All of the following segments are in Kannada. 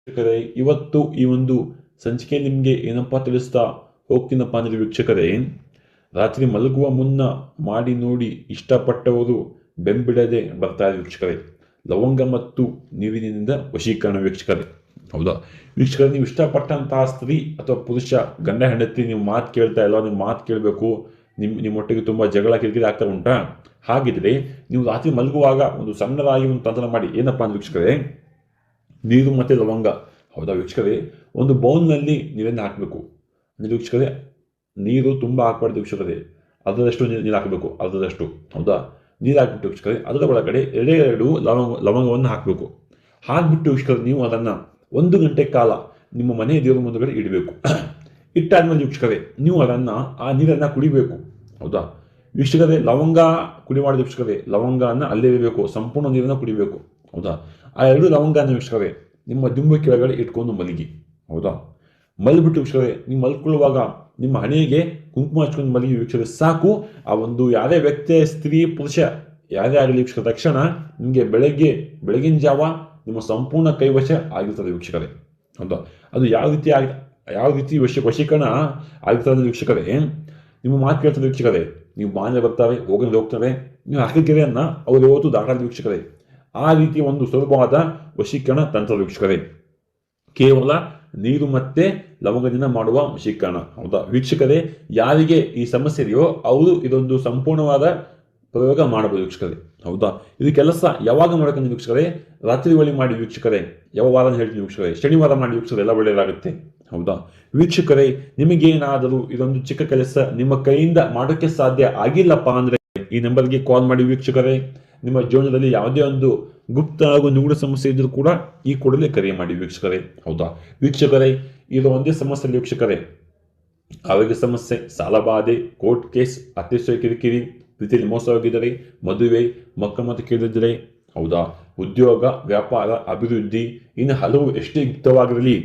ವೀಕ್ಷಕರೇ, ಇವತ್ತು ಈ ಒಂದು ಸಂಚಿಕೆ ನಿಮಗೆ ಏನಪ್ಪಾ ತಿಳಿಸ್ತಾ ಹೋಗ್ತೀನಪ್ಪ ಅಂದ್ರೆ ವೀಕ್ಷಕರೇ, ರಾತ್ರಿ ಮಲಗುವ ಮುನ್ನ ಮಾಡಿ ನೋಡಿ ಇಷ್ಟಪಟ್ಟವರು ಬೆಂಬಿಡದೆ ಬರ್ತಾರೆ ವೀಕ್ಷಕರೇ. ಲವಂಗ ಮತ್ತು ನೀರಿನಿಂದ ವಶೀಕರಣ ವೀಕ್ಷಕರೇ. ಹೌದಾ ವೀಕ್ಷಕರೇ, ನೀವು ಇಷ್ಟಪಟ್ಟಂತಹ ಸ್ತ್ರೀ ಅಥವಾ ಪುರುಷ, ಗಂಡ ಹೆಂಡತಿ ನೀವು ಮಾತು ಕೇಳ್ತಾ ಇಲ್ಲ, ನೀವು ಮಾತು ಕೇಳಬೇಕು, ನಿಮ್ಮೊಟ್ಟಿಗೆ ತುಂಬ ಜಗಳ ಕಿರಿಕಿರಿ ಆಗ್ತಾ ಉಂಟಾ? ಹಾಗಿದ್ರೆ ನೀವು ರಾತ್ರಿ ಮಲಗುವಾಗ ಒಂದು ಸಣ್ಣದಾಗಿ ಒಂದು ತಂತ್ರ ಮಾಡಿ. ಏನಪ್ಪಾ ಅಂದ್ರೆ ವೀಕ್ಷಕರೇ, ನೀರು ಮತ್ತು ಲವಂಗ. ಹೌದಾ ವೀಕ್ಷಕರೇ, ಒಂದು ಬೌಲ್ನಲ್ಲಿ ನೀರನ್ನು ಹಾಕಬೇಕು. ಅಂದರೆ ವೀಕ್ಷಕರೇ, ನೀರು ತುಂಬ ಹಾಕಬಾರ್ದು ವೀಕ್ಷಕರೇ, ಅರ್ಧದಷ್ಟು ನೀರು ಹಾಕಬೇಕು, ಅರ್ಧದಷ್ಟು. ಹೌದಾ, ನೀರು ಹಾಕ್ಬಿಟ್ಟು ವೀಕ್ಷಕರೇ ಅದರ ಒಳಗಡೆ ಎರಡೆರಡು ಲವಂಗವನ್ನು ಹಾಕಬೇಕು. ಹಾಕ್ಬಿಟ್ಟು ವೀಕ್ಷಕರೇ ನೀವು ಅದನ್ನು 1 ಗಂಟೆ ಕಾಲ ನಿಮ್ಮ ಮನೆ ದೇವರ ಮುಂದುಗಡೆ ಇಡಬೇಕು. ಇಟ್ಟಾದ್ಮೇಲೆ ವೀಕ್ಷಕರೇ ನೀವು ಆ ನೀರನ್ನು ಕುಡಿಬೇಕು. ಹೌದಾ ವೀಕ್ಷಕರೇ, ಲವಂಗ ಕುಡಿಬಾರ್ದು ವೀಕ್ಷಕರೇ, ಲವಂಗನ ಅಲ್ಲೇ ಇರಬೇಕು, ಸಂಪೂರ್ಣ ನೀರನ್ನು ಕುಡಿಬೇಕು. ಹೌದಾ, ಆ 2 ಲವಂಗನ ವೀಕ್ಷಕರೇ ನಿಮ್ಮ ದಿಂಬು ಕೆಳಗಡೆ ಇಟ್ಕೊಂಡು ಮಲಗಿ. ಹೌದಾ, ಮಲಗಿಬಿಟ್ಟು ವೀಕ್ಷಕರೇ ನೀವು ಮಲ್ಕೊಳ್ಳುವಾಗ ನಿಮ್ಮ ಹಣೆಗೆ ಕುಂಕುಮ ಹಚ್ಕೊಂಡು ಮಲಗಿ ವೀಕ್ಷಕರೇ ಸಾಕು. ಆ ಒಂದು ಯಾರೇ ವ್ಯಕ್ತಿ, ಸ್ತ್ರೀ ಪುರುಷ ಯಾರೇ ಆಗಲಿ ವೀಕ್ಷಕ, ತಕ್ಷಣ ನಿಮಗೆ ಬೆಳಗಿನ ಜಾವ ನಿಮ್ಮ ಸಂಪೂರ್ಣ ಕೈವಶ ಆಗಿರ್ತದೆ ವೀಕ್ಷಕರೇ. ಹೌದಾ, ಅದು ಯಾವ ರೀತಿ ವಶೀಕರಣ ಆಗಿರ್ತದೆ ವೀಕ್ಷಕರೇ, ನಿಮ್ಮ ಮಾತು ಕೇಳ್ತದೆ ವೀಕ್ಷಕರೇ. ನೀವು ಮನೆ ಬರ್ತಾರೆ, ಹೋಗ್ತಾರೆ, ನೀವು ಹಕ್ಕಿಗೆರೆಯನ್ನು ಅವರು ಯಾವತ್ತು ದಾಖಲಾದ ವೀಕ್ಷಕರೇ. ಆ ರೀತಿಯ ಒಂದು ಸುಲಭವಾದ ವಶೀಕರಣ ತಂತ್ರ ವೀಕ್ಷಕರೇ, ಕೇವಲ ನೀರು ಮತ್ತೆ ಲವಂಗದಿಂದ ಮಾಡುವ ವಶೀಕರಣ. ಹೌದಾ ವೀಕ್ಷಕರೇ, ಯಾರಿಗೆ ಈ ಸಮಸ್ಯೆ ಇದೆಯೋ ಅವರು ಇದೊಂದು ಸಂಪೂರ್ಣವಾದ ಪ್ರಯೋಗ ಮಾಡಬಹುದು ವೀಕ್ಷಕರೇ. ಹೌದಾ, ಇದು ಕೆಲಸ ಯಾವಾಗ ಮಾಡಬೇಕಂದ್ರೆ ವೀಕ್ಷಕರೇ, ರಾತ್ರಿ ವೇಳೆ ಮಾಡಿ ವೀಕ್ಷಕರೇ. ಯಾವ ವಾರ ಹೇಳ್ತೀನಿ ವೀಕ್ಷಕರೇ, ಶನಿವಾರ ಮಾಡಿ ವೀಕ್ಷಕರೇ, ಎಲ್ಲ ಒಳ್ಳೆಯದಾಗುತ್ತೆ. ಹೌದಾ ವೀಕ್ಷಕರೇ, ನಿಮಗೇನಾದರೂ ಇದೊಂದು ಚಿಕ್ಕ ಕೆಲಸ ನಿಮ್ಮ ಕೈಯಿಂದ ಮಾಡೋಕ್ಕೆ ಸಾಧ್ಯ ಆಗಿಲ್ಲಪ್ಪ ಅಂದ್ರೆ ಈ ನಂಬರ್ಗೆ ಕಾಲ್ ಮಾಡಿ ವೀಕ್ಷಕರೇ. ನಿಮ್ಮ ಜೀವನದಲ್ಲಿ ಯಾವುದೇ ಒಂದು ಗುಪ್ತ ಹಾಗೂ ನಿಗೂಢ ಸಮಸ್ಯೆ ಇದ್ರೂ ಕೂಡ ಈ ಕೂಡಲೇ ಕರೆ ಮಾಡಿ ವೀಕ್ಷಕರೇ. ಹೌದಾ ವೀಕ್ಷಕರೇ, ಇದು ಒಂದೇ ಸಮಸ್ಯೆ ವೀಕ್ಷಕರೇ, ಆರೋಗ್ಯ ಸಮಸ್ಯೆ, ಸಾಲಬಾಧೆ, ಕೋರ್ಟ್ ಕೇಸ್, ಅತ್ಯಾಚಾರ ಕಿರಿಕಿರಿ, ಪ್ರೀತಿಯಲ್ಲಿ ಮೋಸವಾಗಿದ್ದರೆ, ಮದುವೆ, ಮಕ್ಕಳ ಮತ್ತು ಕೇಳಿದರೆ, ಹೌದಾ ಉದ್ಯೋಗ, ವ್ಯಾಪಾರ, ಅಭಿವೃದ್ಧಿ, ಇನ್ನು ಹಲವು ಎಷ್ಟೇ ಗುಪ್ತವಾಗಿರಲಿ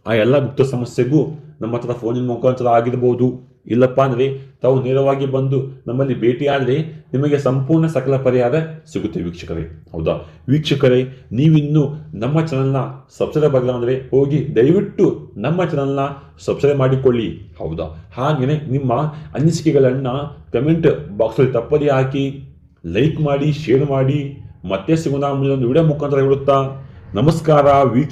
ಆ ಎಲ್ಲ ಗುಪ್ತ ಸಮಸ್ಯೆಗೂ ನಮ್ಮ ಹತ್ರ ಫೋನಿನ ಮುಖಾಂತರ ಆಗಿರಬಹುದು. ಇಲ್ಲಪ್ಪ ಅಂದರೆ ತಾವು ನೇರವಾಗಿ ಬಂದು ನಮ್ಮಲ್ಲಿ ಭೇಟಿಯಾದರೆ ನಿಮಗೆ ಸಂಪೂರ್ಣ ಸಕಲ ಪರಿಹಾರ ಸಿಗುತ್ತೆ ವೀಕ್ಷಕರೇ. ಹೌದಾ ವೀಕ್ಷಕರೇ, ನೀವಿನ್ನೂ ನಮ್ಮ ಚಾನಲ್ನ ಸಬ್ಸ್ಕ್ರೈಬ್ ಆಗಿಲ್ಲ ಅಂದರೆ ಹೋಗಿ ದಯವಿಟ್ಟು ನಮ್ಮ ಚಾನಲ್ನ ಸಬ್ಸ್ಕ್ರೈಬ್ ಮಾಡಿಕೊಳ್ಳಿ. ಹೌದಾ, ಹಾಗೆಯೇ ನಿಮ್ಮ ಅನಿಸಿಕೆಗಳನ್ನು ಕಮೆಂಟ್ ಬಾಕ್ಸಲ್ಲಿ ತಪ್ಪದೇ ಹಾಕಿ, ಲೈಕ್ ಮಾಡಿ, ಶೇರ್ ಮಾಡಿ. ಮತ್ತೆ ಸಿಗೋಣ ಮುಂದಿನ ಒಂದು ವಿಡಿಯೋ ಮುಖಾಂತರ ಹೇಳುತ್ತಾ ನಮಸ್ಕಾರ ವೀಕ್ಷ